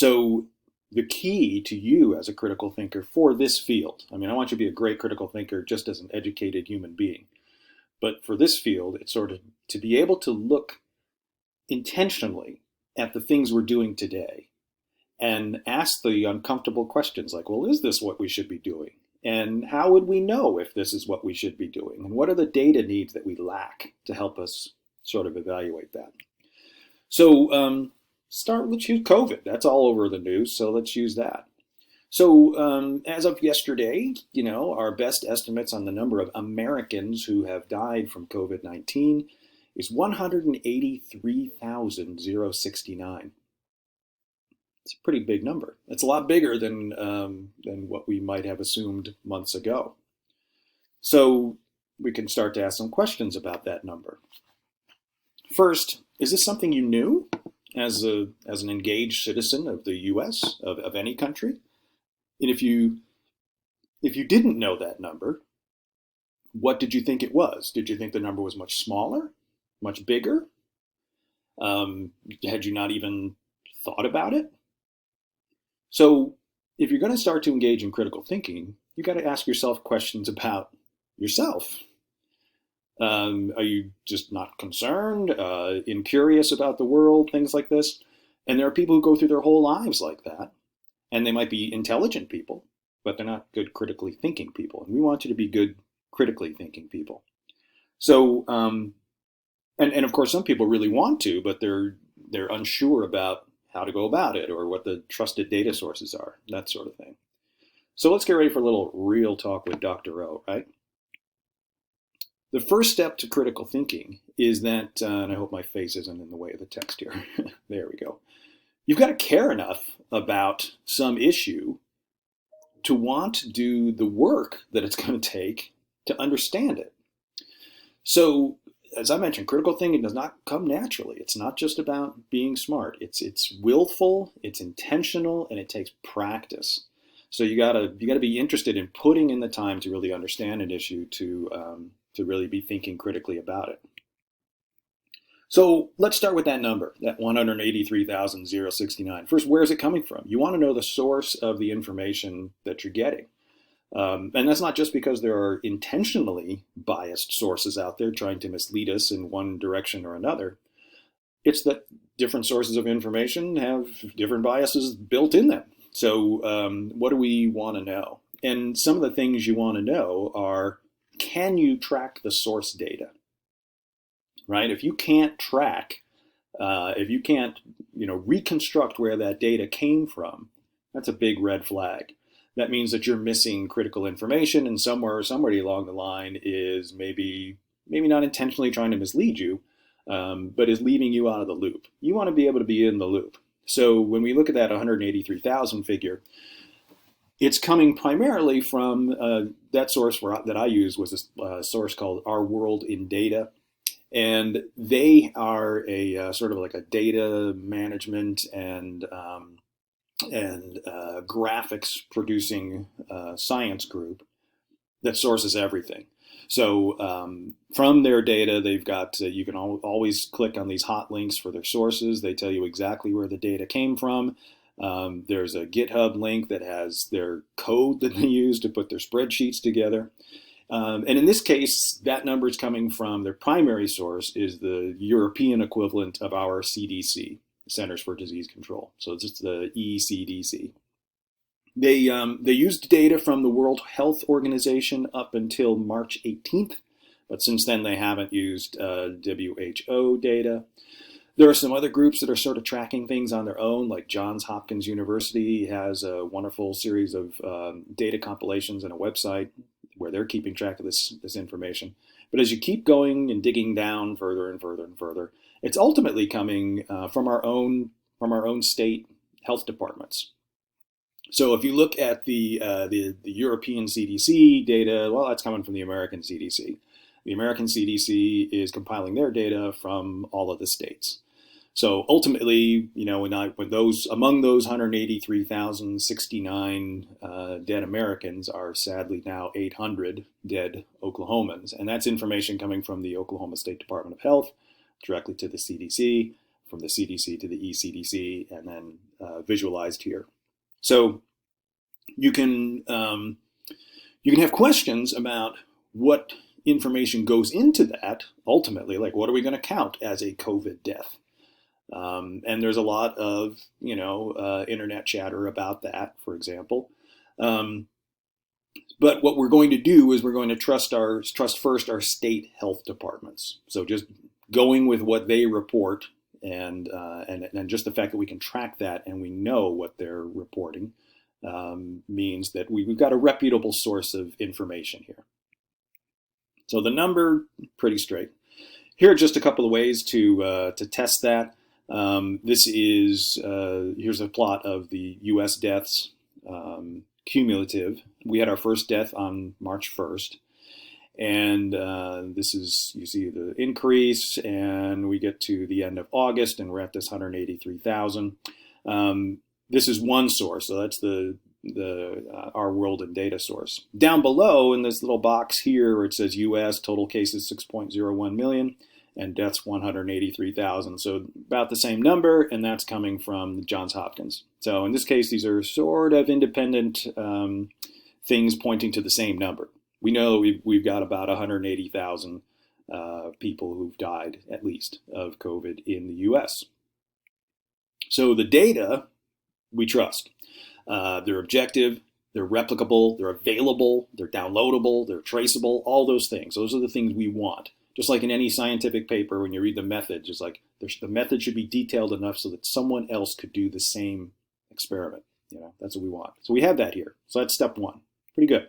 So the key to you as a critical thinker for this field, I mean, I want you to be a great critical thinker just as an educated human being. But for this field, it's sort of to be able to look intentionally at the things we're doing today and ask the uncomfortable questions like, well, is this what we should be doing? And how would we know if this is what we should be doing? And what are the data needs that we lack to help us sort of evaluate that? So let's use COVID. That's all over the news, so let's use that. So as of yesterday, our best estimates on the number of Americans who have died from COVID-19 is 183,069. It's a pretty big number. It's a lot bigger than what we might have assumed months ago. So we can start to ask some questions about that number. First, is this something you knew as an engaged citizen of the U.S., of any country? And if you didn't know that number, what did you think it was? Did you think the number was much smaller, much bigger? Had you not even thought about it? So if you're going to start to engage in critical thinking, you got to ask yourself questions about yourself. Are you just not concerned, incurious about the world, things like this? And there are people who go through their whole lives like that. And they might be intelligent people, but they're not good critically thinking people. And we want you to be good critically thinking people. So, and of course, some people really want to, but they're unsure about how to go about it or what the trusted data sources are, that sort of thing. So let's get ready for a little real talk with Dr. O, right? The first step to critical thinking is that, and I hope my face isn't in the way of the text here. There we go. You've got to care enough about some issue to want to do the work that it's going to take to understand it. So, as I mentioned, critical thinking does not come naturally. It's not just about being smart. It's willful, it's intentional, and it takes practice. So you gotta be interested in putting in the time to really understand an issue, to really be thinking critically about it. So let's start with that number, that 183,069. First, where is it coming from? You want to know the source of the information that you're getting. And that's not just because there are intentionally biased sources out there trying to mislead us in one direction or another. It's that different sources of information have different biases built in them. So what do we want to know? And some of the things you want to know are, can you track the source data? Right? If you can't track, if you can't reconstruct where that data came from, that's a big red flag. That means that you're missing critical information, and somebody along the line is maybe not intentionally trying to mislead you, but is leaving you out of the loop. You want to be able to be in the loop. So when we look at that 183,000 figure, it's coming primarily from that source that I use was a source called Our World in Data. And they are a sort of like a data management and graphics producing science group that sources everything. So from their data, they've got, you can always click on these hot links for their sources. They tell you exactly where the data came from. There's a GitHub link that has their code that they use to put their spreadsheets together. And in this case, that number is coming from their primary source is the European equivalent of our CDC, Centers for Disease Control. So it's just the ECDC. They used data from the World Health Organization up until March 18th, but since then they haven't used WHO data. There are some other groups that are sort of tracking things on their own, like Johns Hopkins University has a wonderful series of data compilations and a website where they're keeping track of this information. But as you keep going and digging down further and further and further, it's ultimately coming from our own state health departments. So if you look at the European CDC data, well, that's coming from the American CDC. The American CDC is compiling their data from all of the states. So ultimately, when those among those 183,069 dead Americans are sadly now 800 dead Oklahomans, and that's information coming from the Oklahoma State Department of Health directly to the CDC from the CDC to the ECDC, and then visualized here. So you can have questions about what information goes into that ultimately, like what are we going to count as a COVID death? And there's a lot of internet chatter about that, for example. But what we're going to do is we're going to trust first our state health departments. So just going with what they report, and just the fact that we can track that and we know what they're reporting means that we've got a reputable source of information here. So the number, pretty straight. Here are just a couple of ways to test that. Here's a plot of the U.S. deaths, cumulative. We had our first death on March 1st. And this is, you see the increase, and we get to the end of August, and we're at this 183,000. This is one source, so that's the our world and data source. Down below in this little box here where it says U.S. total cases 6.01 million and deaths 183,000. So about the same number, and that's coming from Johns Hopkins. So in this case, these are sort of independent things pointing to the same number. We know we've got about 180,000 people who've died, at least, of COVID in the U.S. So the data we trust. They're objective, they're replicable, they're available, they're downloadable, they're traceable, all those things. Those are the things we want. Just like in any scientific paper, when you read the method, just like the method should be detailed enough so that someone else could do the same experiment. That's what we want. So we have that here. So that's step one. Pretty good.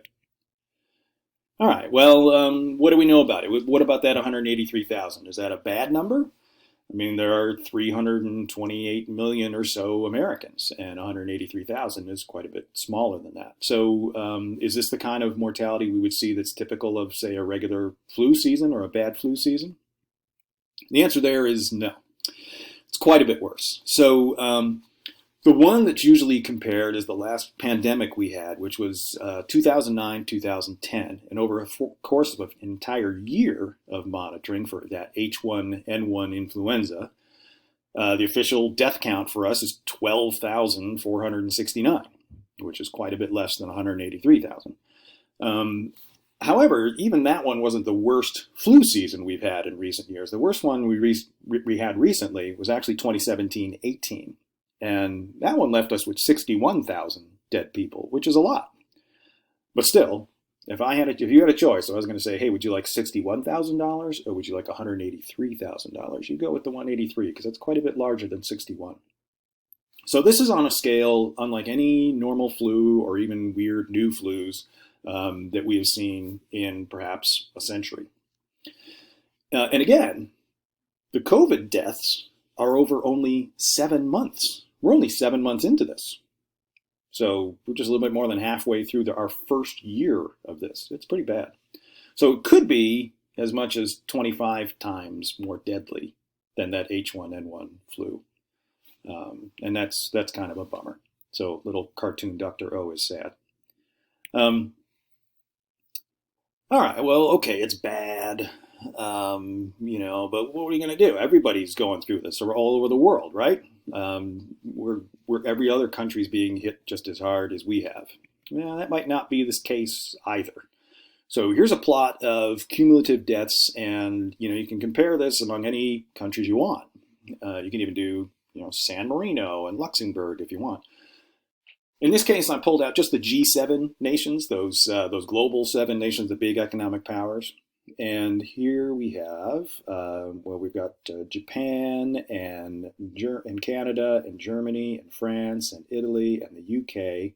All right, well, what do we know about it? What about that 183,000? Is that a bad number? I mean, there are 328 million or so Americans, and 183,000 is quite a bit smaller than that. So is this the kind of mortality we would see that's typical of, say, a regular flu season or a bad flu season? The answer there is no. It's quite a bit worse. So the one that's usually compared is the last pandemic we had, which was 2009, 2010. And over a course of an entire year of monitoring for that H1N1 influenza, the official death count for us is 12,469, which is quite a bit less than 183,000. However, even that one wasn't the worst flu season we've had in recent years. The worst one we had recently was actually 2017-18. And that one left us with 61,000 dead people, which is a lot. But still, if you had a choice, I was going to say, hey, would you like $61,000 or would you like $183,000? You go with the 183 because it's quite a bit larger than 61. So this is on a scale unlike any normal flu or even weird new flus that we have seen in perhaps a century. And again, the COVID deaths are over only 7 months. We're only 7 months into this. So we're just a little bit more than halfway through our first year of this. It's pretty bad. So it could be as much as 25 times more deadly than that H1N1 flu. And that's kind of a bummer. So little cartoon Dr. O is sad. All right, well, okay, it's bad. But what are you going to do? Everybody's going through this. So we're all over the world, right? Every other country's being hit just as hard as we have. Well, that might not be this case either. So here's a plot of cumulative deaths, and you can compare this among any countries you want. You can even do San Marino and Luxembourg if you want. In this case, I pulled out just the G7 nations, those global 7 nations, the big economic powers. And here we have, we've got Japan and Canada and Germany and France and Italy and the UK.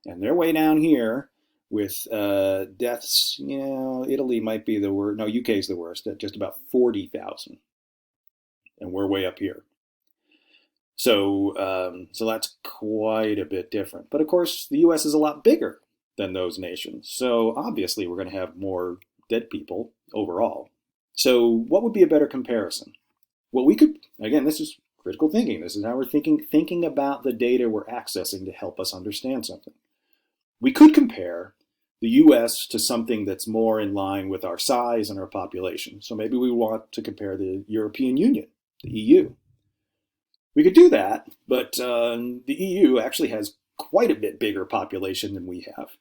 And they're way down here with deaths. Italy might be the worst. No, UK is the worst at just about 40,000. And we're way up here. So that's quite a bit different. But of course, the US is a lot bigger than those nations. So obviously, we're going to have more dead people overall. So what would be a better comparison? Well, we could, again, this is critical thinking. This is how we're thinking about the data we're accessing to help us understand something. We could compare the US to something that's more in line with our size and our population. So maybe we want to compare the European Union, the EU. We could do that, but the EU actually has quite a bit bigger population than we have.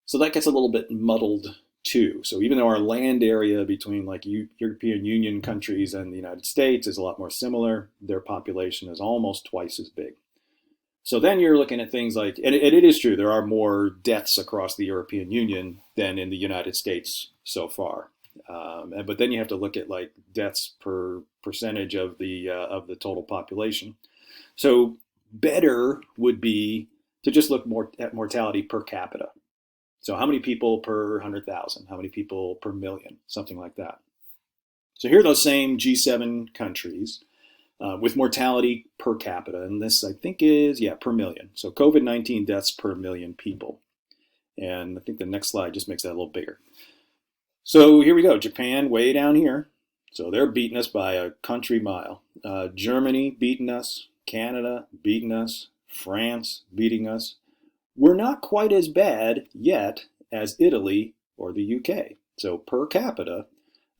So that gets a little bit muddled too. So even though our land area between like European Union countries and the United States is a lot more similar, their population is almost twice as big. So then you're looking at things like, and it is true, there are more deaths across the European Union than in the United States so far. But then you have to look at like deaths per percentage of the total population. So better would be to just look more at mortality per capita. So how many people per 100,000? How many people per million? Something like that. So here are those same G7 countries with mortality per capita. And this, I think, is, per million. So COVID-19 deaths per million people. And I think the next slide just makes that a little bigger. So here we go. Japan way down here. So they're beating us by a country mile. Germany beating us. Canada beating us. France beating us. We're not quite as bad yet as Italy or the UK. So per capita,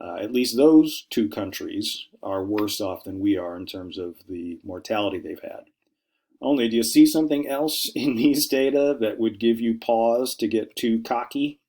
at least those two countries are worse off than we are in terms of the mortality they've had. Only, do you see something else in these data that would give you pause to get too cocky?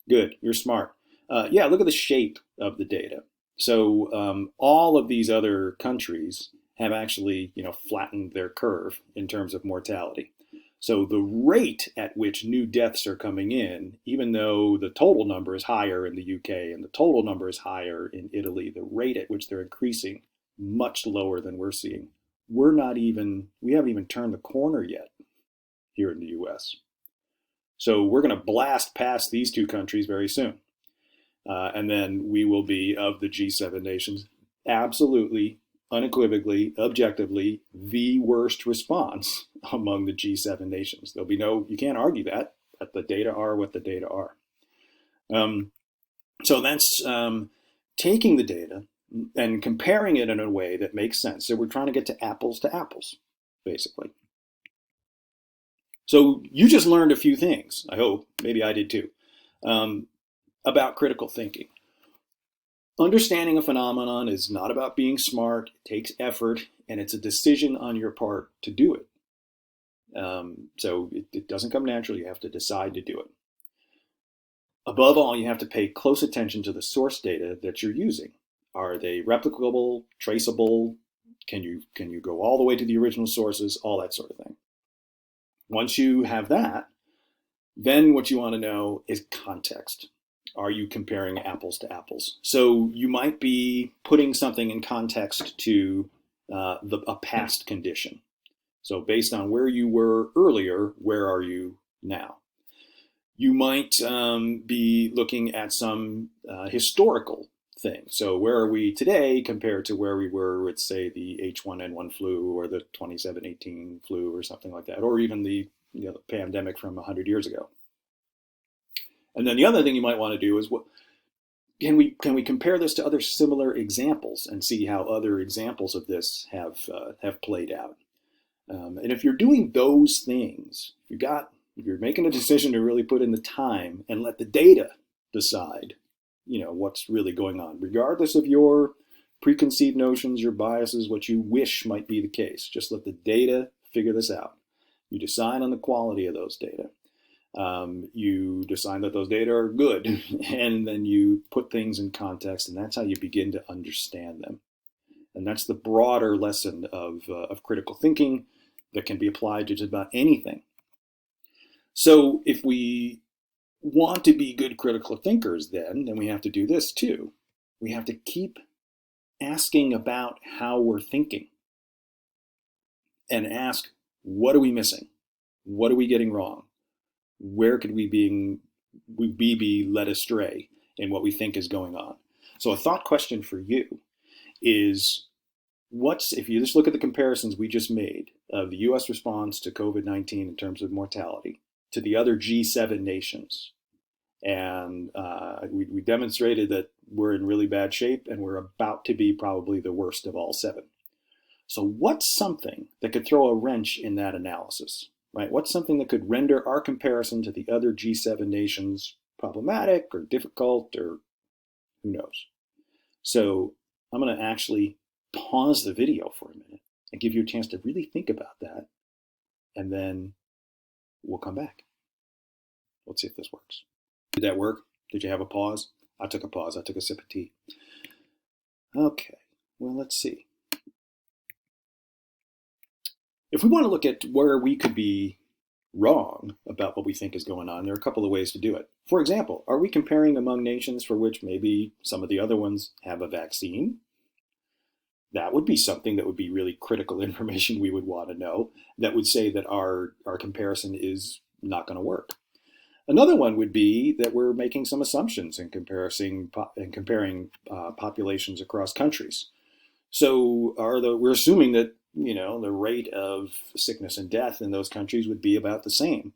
Good, you're smart. Yeah, look at the shape of the data. So all of these other countries have actually, flattened their curve in terms of mortality. So the rate at which new deaths are coming in, even though the total number is higher in the UK and the total number is higher in Italy, the rate at which they're increasing much lower than we're seeing. We haven't even turned the corner yet here in the US. So we're going to blast past these two countries very soon. And then we will be, of the G7 nations, absolutely, unequivocally, objectively, the worst response among the G7 nations. There'll be you can't argue that, but the data are what the data are. So that's taking the data and comparing it in a way that makes sense. So we're trying to get to apples, basically. So you just learned a few things, I hope, maybe I did too, about critical thinking. Understanding a phenomenon is not about being smart, it takes effort, and it's a decision on your part to do it. So it doesn't come naturally, you have to decide to do it. Above all, you have to pay close attention to the source data that you're using. Are they replicable, traceable? Can you go all the way to the original sources? All that sort of thing. Once you have that, then what you want to know is context. Are you comparing apples to apples? So you might be putting something in context to a past condition. So based on where you were earlier, where are you now? You might be looking at some historical thing. So where are we today compared to where we were with, say, the H1N1 flu or the 2718 flu or something like that, or even the pandemic from 100 years ago. And then the other thing you might want to do is, can we compare this to other similar examples and see how other examples of this have played out? And if you're doing those things, if you're making a decision to really put in the time and let the data decide, what's really going on, regardless of your preconceived notions, your biases, what you wish might be the case. Just let the data figure this out. You decide on the quality of those data. You decide that those data are good, and then you put things in context, and that's how you begin to understand them. And that's the broader lesson of critical thinking that can be applied to just about anything. So if we want to be good critical thinkers, then we have to do this too. We have to keep asking about how we're thinking and ask, what are we missing? What are we getting wrong? Where could we be led astray in what we think is going on? So a thought question for you is, if you just look at the comparisons we just made of the US response to COVID-19 in terms of mortality to the other G7 nations, and we demonstrated that we're in really bad shape and we're about to be probably the worst of all 7. So what's something that could throw a wrench in that analysis? Right? What's something that could render our comparison to the other G7 nations problematic or difficult, or who knows? So I'm going to actually pause the video for a minute and give you a chance to really think about that, and then we'll come back. Let's see if this works. Did that work? Did you have a pause? I took a pause. I took a sip of tea. Okay, well, let's see. If we want to look at where we could be wrong about what we think is going on, there are a couple of ways to do it. For example, are we comparing among nations for which maybe some of the other ones have a vaccine? That would be something that would be really critical information we would want to know, that would say that our comparison is not going to work. Another one would be that we're making some assumptions in comparing populations across countries. So we're assuming that the rate of sickness and death in those countries would be about the same.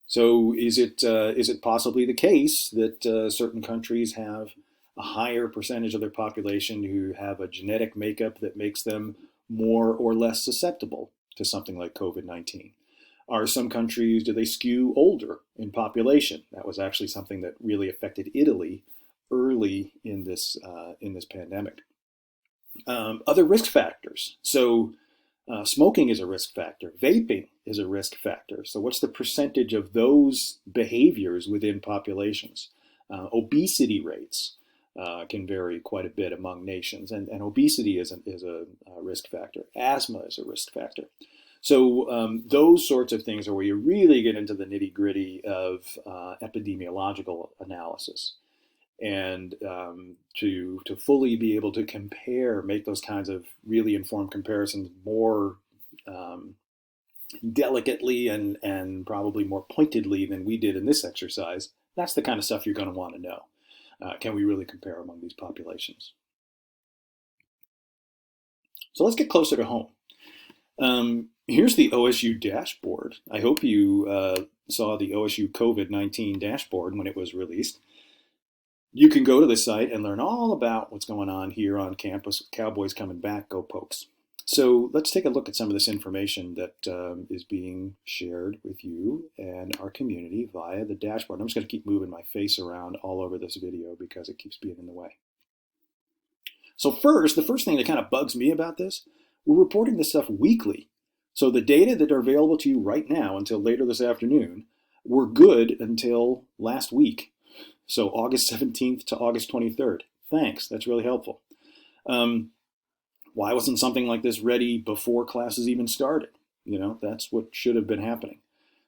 So is it possibly the case that certain countries have a higher percentage of their population who have a genetic makeup that makes them more or less susceptible to something like COVID-19? Are some countries, do they skew older in population? That was actually something that really affected Italy early in this pandemic. Other risk factors. So smoking is a risk factor. Vaping is a risk factor. So what's the percentage of those behaviors within populations? Obesity rates can vary quite a bit among nations, and obesity is a risk factor. Asthma is a risk factor. So those sorts of things are where you really get into the nitty-gritty of epidemiological analysis. And to fully be able to compare, make those kinds of really informed comparisons more delicately and probably more pointedly than we did in this exercise, that's the kind of stuff you're going to want to know. Can we really compare among these populations? So let's get closer to home. Here's the OSU dashboard. I hope you saw the OSU COVID-19 dashboard when it was released. You can go to the site and learn all about what's going on here on campus. Cowboys coming back, go Pokes. So let's take a look at some of this information that is being shared with you and our community via the dashboard. I'm just going to keep moving my face around all over this video because it keeps being in the way. So the first thing that kind of bugs me about this, we're reporting this stuff weekly. So the data that are available to you right now until later this afternoon were good until last week. So August 17th to August 23rd. Thanks, that's really helpful. Why wasn't something like this ready before classes even started? That's what should have been happening.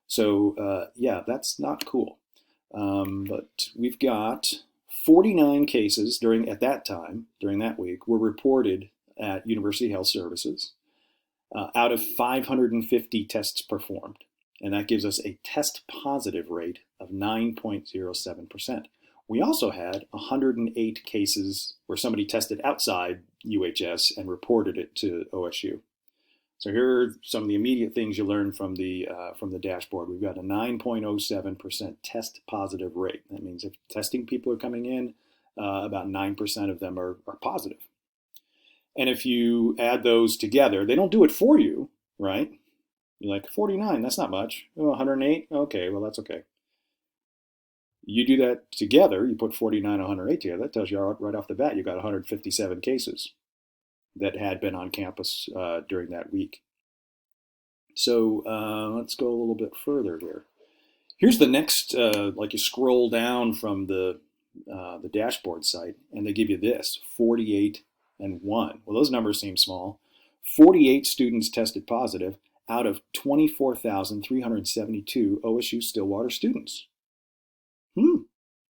So yeah, that's not cool. But we've got 49 cases during that week, were reported at University Health Services out of 550 tests performed. And that gives us a test positive rate of 9.07%. We also had 108 cases where somebody tested outside UHS and reported it to OSU. So here are some of the immediate things you learned from the dashboard. We've got a 9.07% test positive rate. That means if testing people are coming in, about 9% of them are positive. And if you add those together, they don't do it for you, right? You're like, 49, that's not much. Oh, 108? Okay, well, that's okay. You do that together, you put 49 and 108 together, that tells you right off the bat you got 157 cases that had been on campus during that week. So let's go a little bit further here. Here's the next, like you scroll down from the dashboard site, and they give you this, 48 and 1. Well, those numbers seem small. 48 students tested positive out of 24,372 OSU Stillwater students. Well,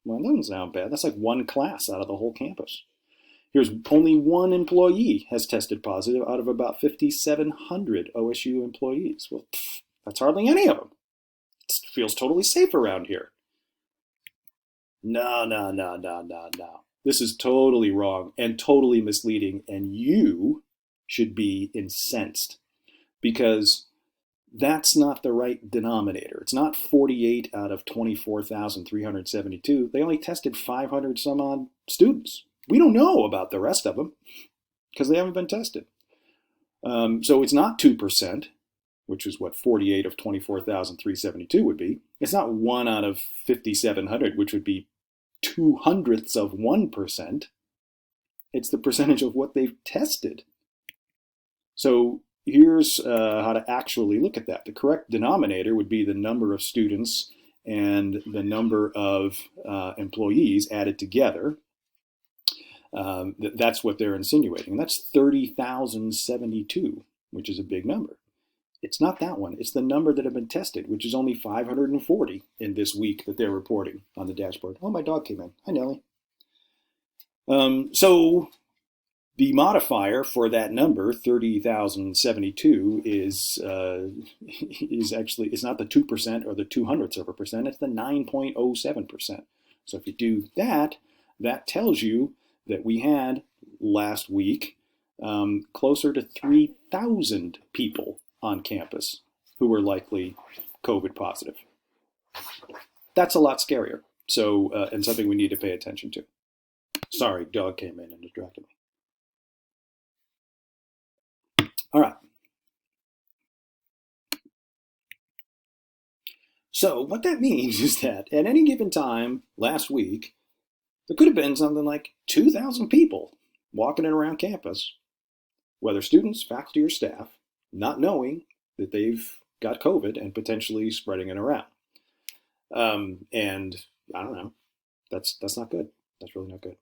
that doesn't sound bad. That's like one class out of the whole campus. Here's only one employee has tested positive out of about 5,700 OSU employees. Well, that's hardly any of them. It feels totally safe around here. No. This is totally wrong and totally misleading, and you should be incensed because that's not the right denominator. It's not 48 out of 24,372. They only tested 500 some odd students. We don't know about the rest of them because they haven't been tested. So it's not 2%, which is what 48 of 24,372 would be. It's not 1 out of 5,700, which would be 0.02 of 1%. It's the percentage of what they've tested. So here's how to actually look at that. The correct denominator would be the number of students and the number of employees added together. That's what they're insinuating. And that's 30,072, which is a big number. It's not that one. It's the number that have been tested, which is only 540 in this week that they're reporting on the dashboard. Oh, my dog came in. Hi, Nellie. So the modifier for that number, 30,072, is actually, it's not the 2% or the 0.02%, it's the 9.07%. So if you do that, that tells you that we had last week closer to 3,000 people on campus who were likely COVID positive. That's a lot scarier. So, and something we need to pay attention to. Sorry, dog came in and distracted me. All right. So what that means is that at any given time last week, there could have been something like 2,000 people walking in around campus, whether students, faculty, or staff, not knowing that they've got COVID and potentially spreading it around. And I don't know, that's not good. That's really not good.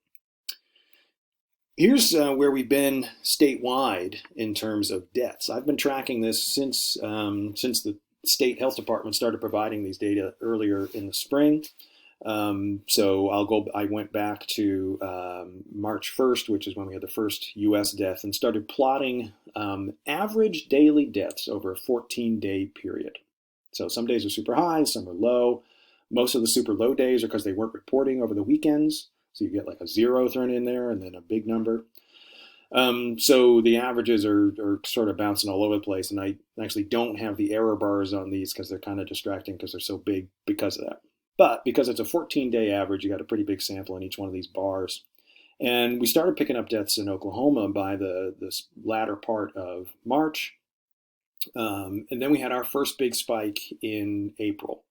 Here's where we've been statewide in terms of deaths. I've been tracking this since the state health department started providing these data earlier in the spring. So I went back to March 1st, which is when we had the first U.S. death, and started plotting average daily deaths over a 14-day period. So some days are super high, some are low. Most of the super low days are because they weren't reporting over the weekends. So you get like a 0 thrown in there and then a big number. So the averages are sort of bouncing all over the place, and I actually don't have the error bars on these because they're kind of distracting because they're so big because of that. But because it's a 14-day average, you got a pretty big sample in each one of these bars. And we started picking up deaths in Oklahoma by the latter part of March. And then we had our first big spike in April.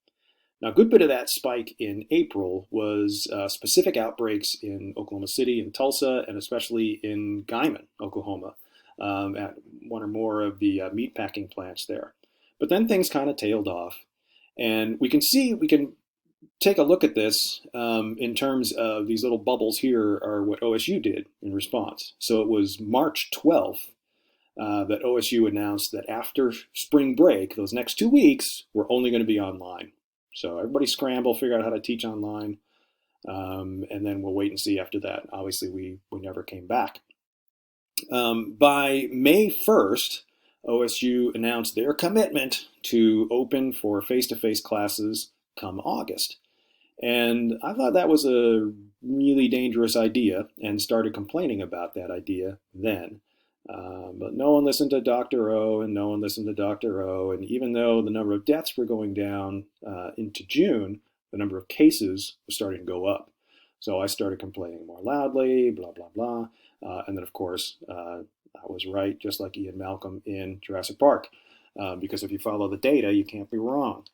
Now, a good bit of that spike in April was specific outbreaks in Oklahoma City and Tulsa, and especially in Guymon, Oklahoma, at one or more of the meatpacking plants there. But then things kind of tailed off. And we can take a look at this in terms of these little bubbles here are what OSU did in response. So it was March 12th that OSU announced that after spring break, those next 2 weeks, we're only going to be online. So everybody scramble, figure out how to teach online, and then we'll wait and see after that. Obviously, we never came back. By May 1st, OSU announced their commitment to open for face-to-face classes come August. And I thought that was a really dangerous idea and started complaining about that idea then. But no one listened to Dr. O, and no one listened to Dr. O. And even though the number of deaths were going down into June, the number of cases was starting to go up. So I started complaining more loudly, blah, blah, blah. And then, of course, I was right, just like Ian Malcolm in Jurassic Park. Because if you follow the data, you can't be wrong.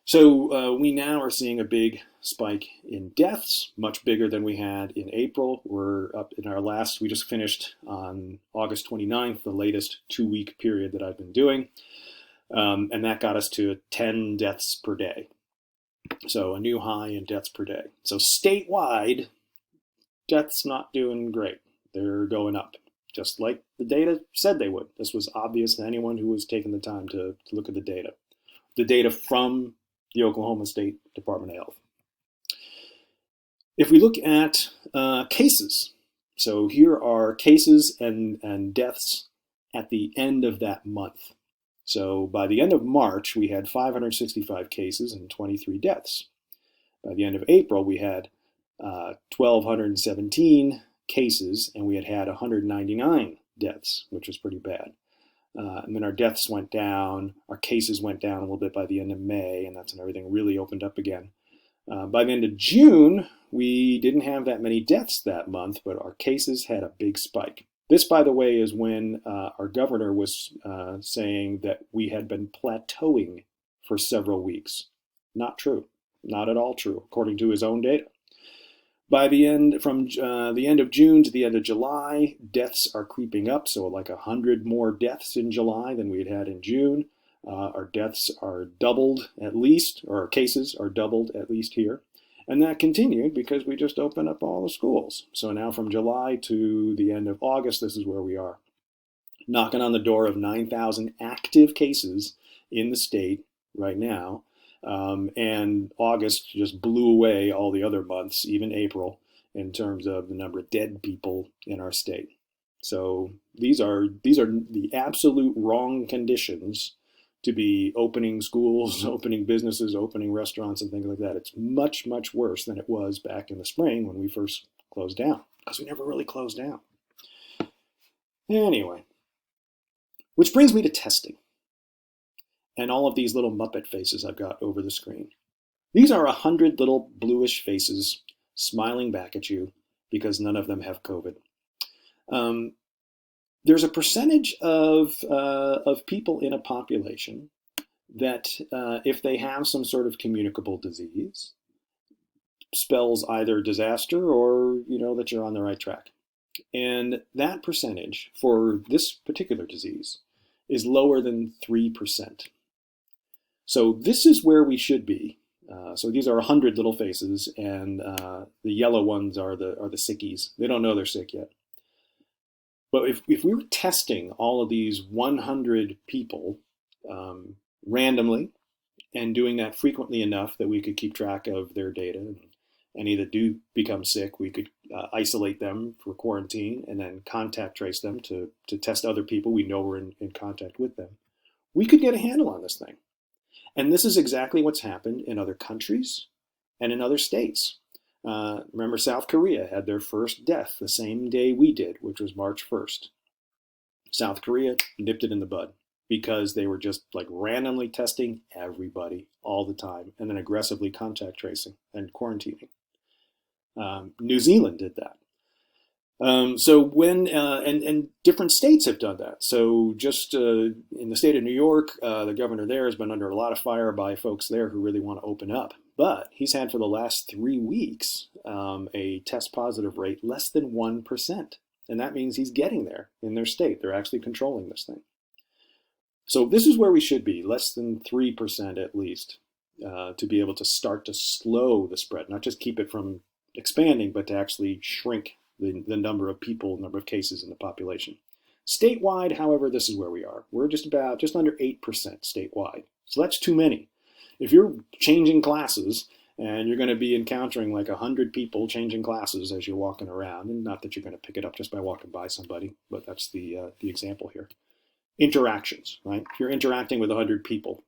So we now are seeing a big spike in deaths, much bigger than we had in April. We're up in we just finished on August 29th, the latest 2-week period that I've been doing. And that got us to 10 deaths per day. So a new high in deaths per day. So statewide, deaths not doing great. They're going up, just like the data said they would. This was obvious to anyone who was taking the time to look at the data. The data from the Oklahoma State Department of Health. If we look at cases, so here are cases and deaths at the end of that month. So by the end of March, we had 565 cases and 23 deaths. By the end of April, we had 1,217 cases, and we had 199 deaths, which was pretty bad. And then our deaths went down, our cases went down a little bit by the end of May, and that's when everything really opened up again. By the end of June, we didn't have that many deaths that month, but our cases had a big spike. This, by the way, is when our governor was saying that we had been plateauing for several weeks. Not true. Not at all true, according to his own data. By the end, from the end of June to the end of July, deaths are creeping up. So like 100 more deaths in July than we had in June. Our deaths are doubled at least, or our cases are doubled at least here. And that continued because we just opened up all the schools. So now from July to the end of August, this is where we are. Knocking on the door of 9,000 active cases in the state right now. And August just blew away all the other months, even April, in terms of the number of dead people in our state. So these are the absolute wrong conditions to be opening schools, opening businesses, opening restaurants, and things like that. It's much, much worse than it was back in the spring when we first closed down, because we never really closed down. Anyway, which brings me to testing and all of these little Muppet faces I've got over the screen. These are 100 little bluish faces smiling back at you because none of them have COVID. There's a percentage of people in a population that if they have some sort of communicable disease, spells either disaster or that you're on the right track. And that percentage for this particular disease is lower than 3%. So this is where we should be. So these are 100 little faces, and the yellow ones are the sickies. They don't know they're sick yet. But if we were testing all of these 100 people randomly and doing that frequently enough that we could keep track of their data, and any that do become sick, we could isolate them for quarantine and then contact trace them to test other people we know were in contact with them, we could get a handle on this thing. And this is exactly what's happened in other countries and in other states. Remember, South Korea had their first death the same day we did, which was March 1st. South Korea nipped it in the bud because they were just like randomly testing everybody all the time and then aggressively contact tracing and quarantining. New Zealand did that. So when and different states have done that. So just in the state of New York, the governor there has been under a lot of fire by folks there who really want to open up. But he's had for the last 3 weeks a test positive rate less than 1%. And that means he's getting there in their state. They're actually controlling this thing. So this is where we should be, less than 3% at least, to be able to start to slow the spread, not just keep it from expanding, but to actually shrink the number of people, number of cases in the population. Statewide, however, this is where we are. We're just under 8% statewide. So that's too many. If you're changing classes and you're going to be encountering like 100 people changing classes as you're walking around, and not that you're going to pick it up just by walking by somebody, but that's the example here. Interactions, right? If you're interacting with 100 people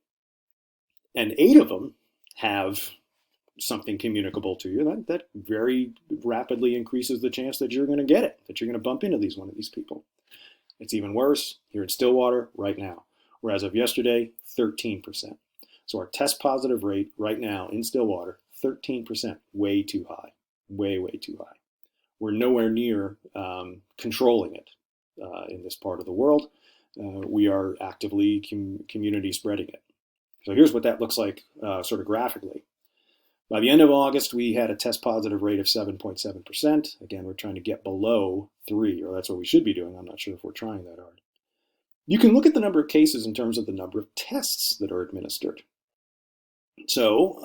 and 8 of them have something communicable to you, that very rapidly increases the chance that you're going to get it, that you're going to bump into one of these people. It's even worse here in Stillwater right now, where as of yesterday, 13%. So our test positive rate right now in Stillwater, 13%, way too high, way, way too high. We're nowhere near controlling it in this part of the world. We are actively community spreading it. So here's what that looks like sort of graphically. By the end of August, we had a test positive rate of 7.7%. Again, we're trying to get below 3, or that's what we should be doing. I'm not sure if we're trying that hard. You can look at the number of cases in terms of the number of tests that are administered. So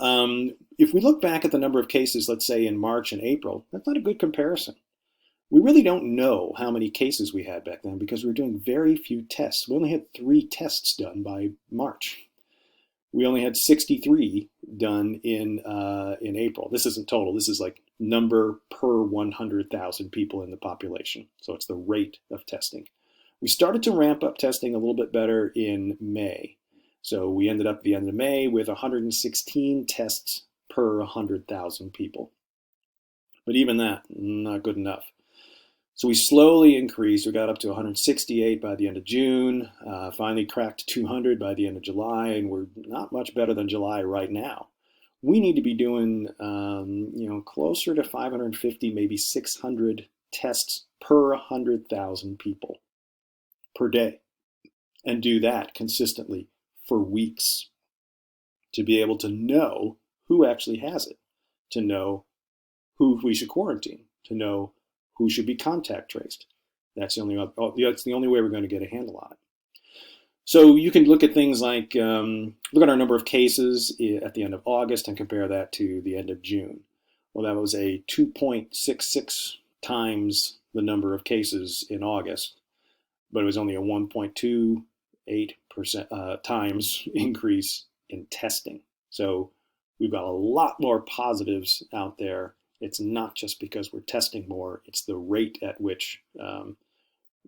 if we look back at the number of cases, let's say in March and April, that's not a good comparison. We really don't know how many cases we had back then because we were doing very few tests. We only had 3 tests done by March. We only had 63 done in April. This isn't total. This is like number per 100,000 people in the population. So it's the rate of testing. We started to ramp up testing a little bit better in May. So we ended up at the end of May with 116 tests per 100,000 people. But even that, not good enough. So we slowly increased. We got up to 168 by the end of June, finally cracked 200 by the end of July, and we're not much better than July right now. We need to be doing, closer to 550, maybe 600 tests per 100,000 people per day, and do that consistently for weeks to be able to know who actually has it, to know who we should quarantine, to know who should be contact traced. That's the only way we're going to get a handle on it. So you can look at things like, look at our number of cases at the end of August and compare that to the end of June. Well, that was a 2.66 times the number of cases in August, but it was only a 1.28% times increase in testing. So we've got a lot more positives out there. It's not just because we're testing more, it's the rate at which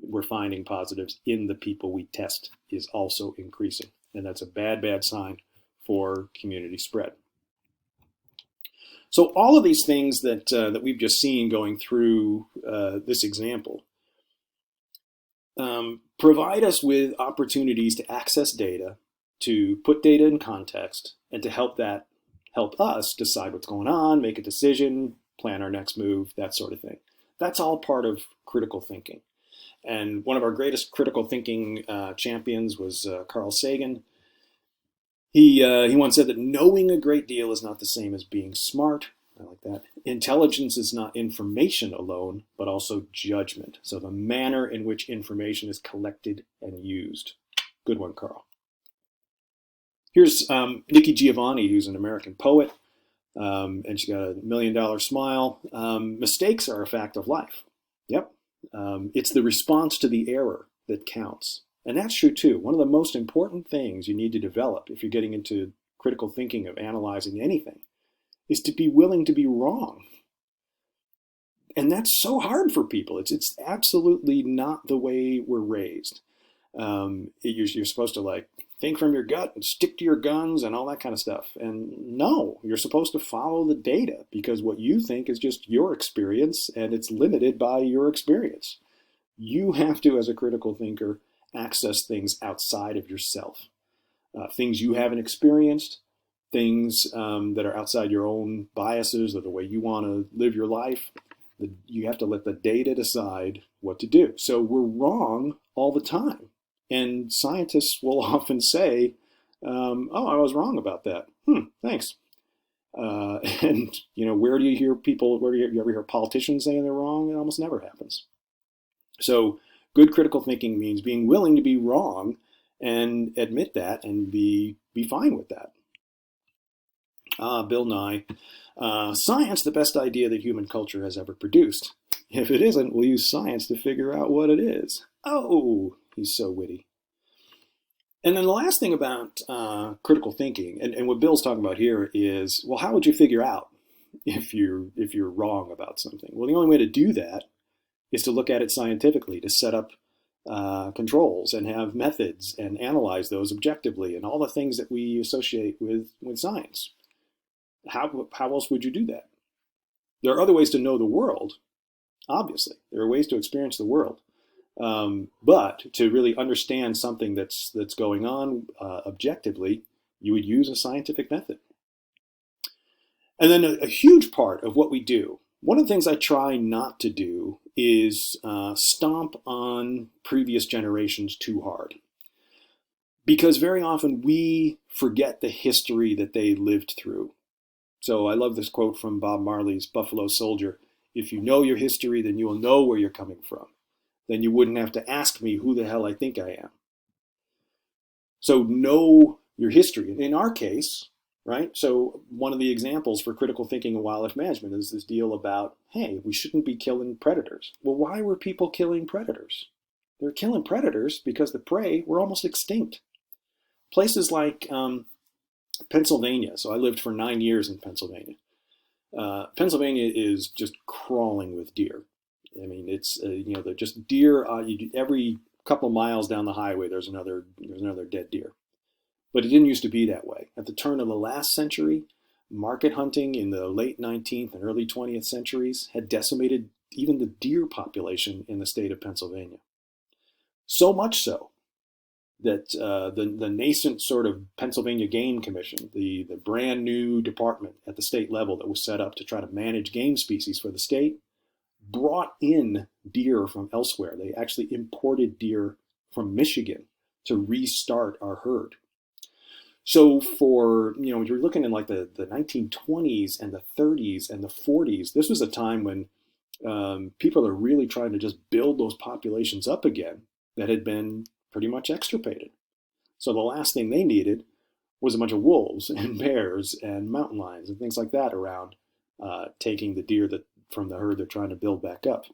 we're finding positives in the people we test is also increasing. And that's a bad, bad sign for community spread. So all of these things that we've just seen going through this example provide us with opportunities to access data, to put data in context, and to help us decide what's going on, make a decision, plan our next move, that sort of thing. That's all part of critical thinking. And one of our greatest critical thinking champions was Carl Sagan. He once said that knowing a great deal is not the same as being smart. I like that. Intelligence is not information alone, but also judgment. So the manner in which information is collected and used. Good one, Carl. Here's Nikki Giovanni, who's an American poet, and she's got a $1 million smile. Mistakes are a fact of life. Yep. It's the response to the error that counts. And that's true too. One of the most important things you need to develop if you're getting into critical thinking of analyzing anything is to be willing to be wrong. And that's so hard for people. It's absolutely not the way we're raised. You're supposed to like think from your gut and stick to your guns and all that kind of stuff. And no, you're supposed to follow the data because what you think is just your experience and it's limited by your experience. You have to, as a critical thinker, access things outside of yourself. Things you haven't experienced, things that are outside your own biases or the way you want to live your life. You have to let the data decide what to do. So we're wrong all the time. And scientists will often say, oh, I was wrong about that. Thanks. And, where do you ever hear politicians saying they're wrong? It almost never happens. So good critical thinking means being willing to be wrong and admit that and be fine with that. Bill Nye. Science, the best idea that human culture has ever produced. If it isn't, we'll use science to figure out what it is. Oh, he's so witty. And then the last thing about critical thinking, and what Bill's talking about here is, well, how would you figure out if you're wrong about something? Well, the only way to do that is to look at it scientifically, to set up controls and have methods and analyze those objectively and all the things that we associate with science. How else would you do that? There are other ways to know the world, obviously. There are ways to experience the world. But to really understand something that's going on objectively, you would use a scientific method. And then a huge part of what we do, one of the things I try not to do is stomp on previous generations too hard. Because very often we forget the history that they lived through. So I love this quote from Bob Marley's Buffalo Soldier. If you know your history, then you will know where you're coming from. Then you wouldn't have to ask me who the hell I think I am. So know your history. In our case, right? So one of the examples for critical thinking and wildlife management is this deal about, hey, we shouldn't be killing predators. Well, why were people killing predators? They were killing predators because the prey were almost extinct. Places like Pennsylvania. So I lived for 9 years in Pennsylvania. Pennsylvania is just crawling with deer. I mean, it's they're just deer. Every couple of miles down the highway, there's another dead deer. But it didn't used to be that way. At the turn of the last century, market hunting in the late 19th and early 20th centuries had decimated even the deer population in the state of Pennsylvania. So much so that the nascent sort of Pennsylvania Game Commission, the brand new department at the state level that was set up to try to manage game species for the state, brought in deer from elsewhere. They actually imported deer from Michigan to restart our herd. So for, you're looking in like the 1920s and the 30s and the 40s, this was a time when people are really trying to just build those populations up again that had been pretty much extirpated. So the last thing they needed was a bunch of wolves and bears and mountain lions and things like that around, taking the deer from the herd they're trying to build back up.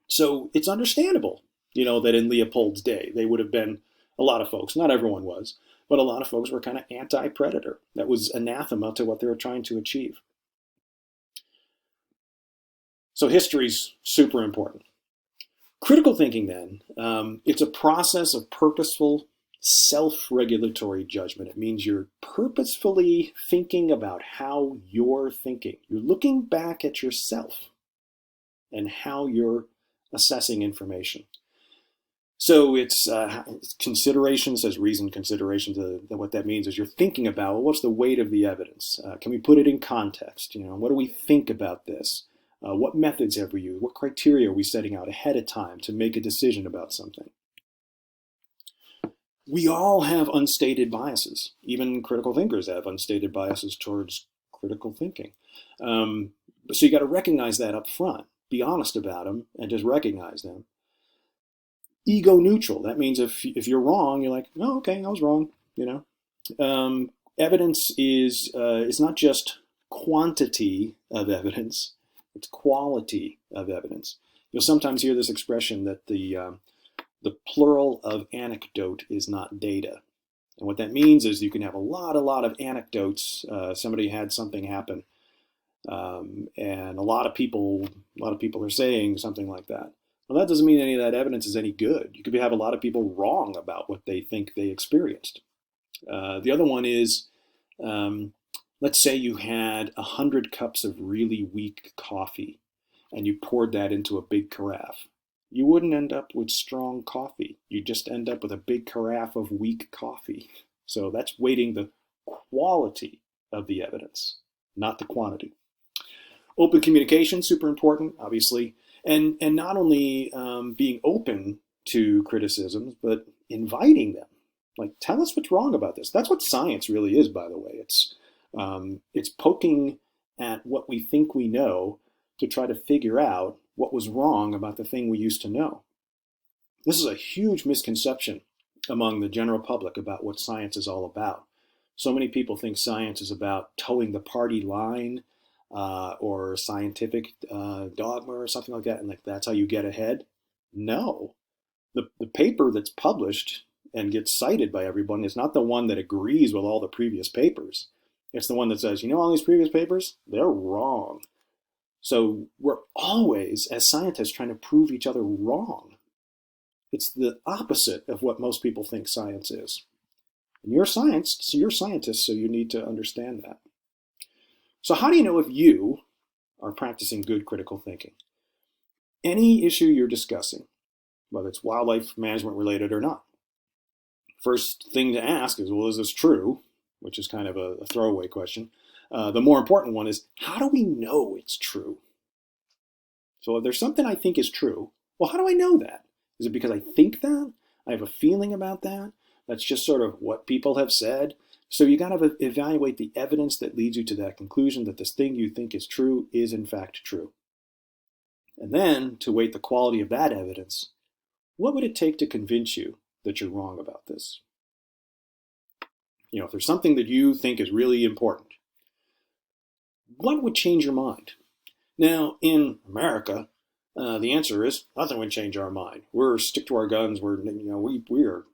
So it's understandable, that in Leopold's day, they would have been, a lot of folks, not everyone was, but a lot of folks were kind of anti-predator. That was anathema to what they were trying to achieve. So history's super important. Critical thinking, then, it's a process of purposeful, self-regulatory judgment. It means you're purposefully thinking about how you're thinking. You're looking back at yourself and how you're assessing information. So it's consideration, says reasoned consideration. What that means is you're thinking about, well, what's the weight of the evidence? Can we put it in context? What do we think about this? What methods have we used? What criteria are we setting out ahead of time to make a decision about something? We all have unstated biases. Even critical thinkers have unstated biases towards critical thinking. So you got to recognize that up front. Be honest about them and just recognize them. Ego neutral. That means if you're wrong, you're like, oh, okay, I was wrong. Evidence is it's not just quantity of evidence; it's quality of evidence. You'll sometimes hear this expression that the plural of anecdote is not data, and what that means is you can have a lot of anecdotes. Somebody had something happen, and a lot of people are saying something like that. Well, that doesn't mean any of that evidence is any good. You could have a lot of people wrong about what they think they experienced. The other one is, let's say you had 100 cups of really weak coffee and you poured that into a big carafe. You wouldn't end up with strong coffee. You just end up with a big carafe of weak coffee. So that's weighting the quality of the evidence, not the quantity. Open communication, super important, obviously. And not only being open to criticisms, but inviting them. Like, tell us what's wrong about this. That's what science really is, by the way. It's poking at what we think we know to try to figure out what was wrong about the thing we used to know. This is a huge misconception among the general public about what science is all about. So many people think science is about towing the party line, or scientific dogma or something like that, and like that's how you get ahead. No, the paper that's published and gets cited by everyone is not the one that agrees with all the previous papers. It's the one that says, all these previous papers, they're wrong. So we're always, as scientists, trying to prove each other wrong. It's the opposite of what most people think science is. And you're scientists, so you need to understand that. So how do you know if you are practicing good critical thinking? Any issue you're discussing, whether it's wildlife management related or not. First thing to ask is, well, is this true? Which is kind of a throwaway question. The more important one is, how do we know it's true? So if there's something I think is true, well, how do I know that? Is it because I think that? I have a feeling about that? That's just sort of what people have said. So you got to evaluate the evidence that leads you to that conclusion that this thing you think is true is in fact true. And then to weight the quality of that evidence, what would it take to convince you that you're wrong about this? If there's something that you think is really important, what would change your mind? Now, in America, the answer is nothing would change our mind. We're stick to our guns. We are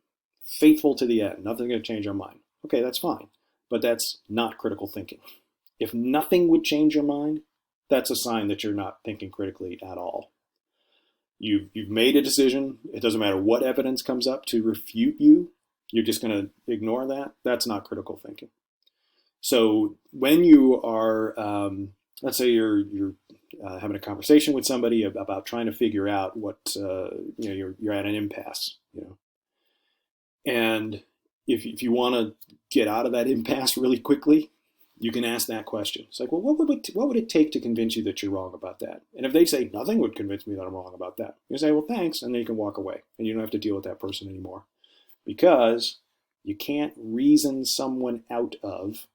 faithful to the end. Nothing's going to change our mind. Okay, that's fine, but that's not critical thinking. If nothing would change your mind, that's a sign that you're not thinking critically at all. You've made a decision. It doesn't matter what evidence comes up to refute you. You're just going to ignore that. That's not critical thinking. So when you are, let's say you're having a conversation with somebody about trying to figure out what you're at an impasse, and if you want to get out of that impasse really quickly, you can ask that question. It's like, well, what would it take to convince you that you're wrong about that? And if they say nothing would convince me that I'm wrong about that, you say, well, thanks, and then you can walk away, and you don't have to deal with that person anymore, because You can't reason someone out of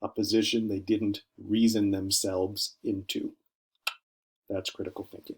a position they didn't reason themselves into. That's critical thinking.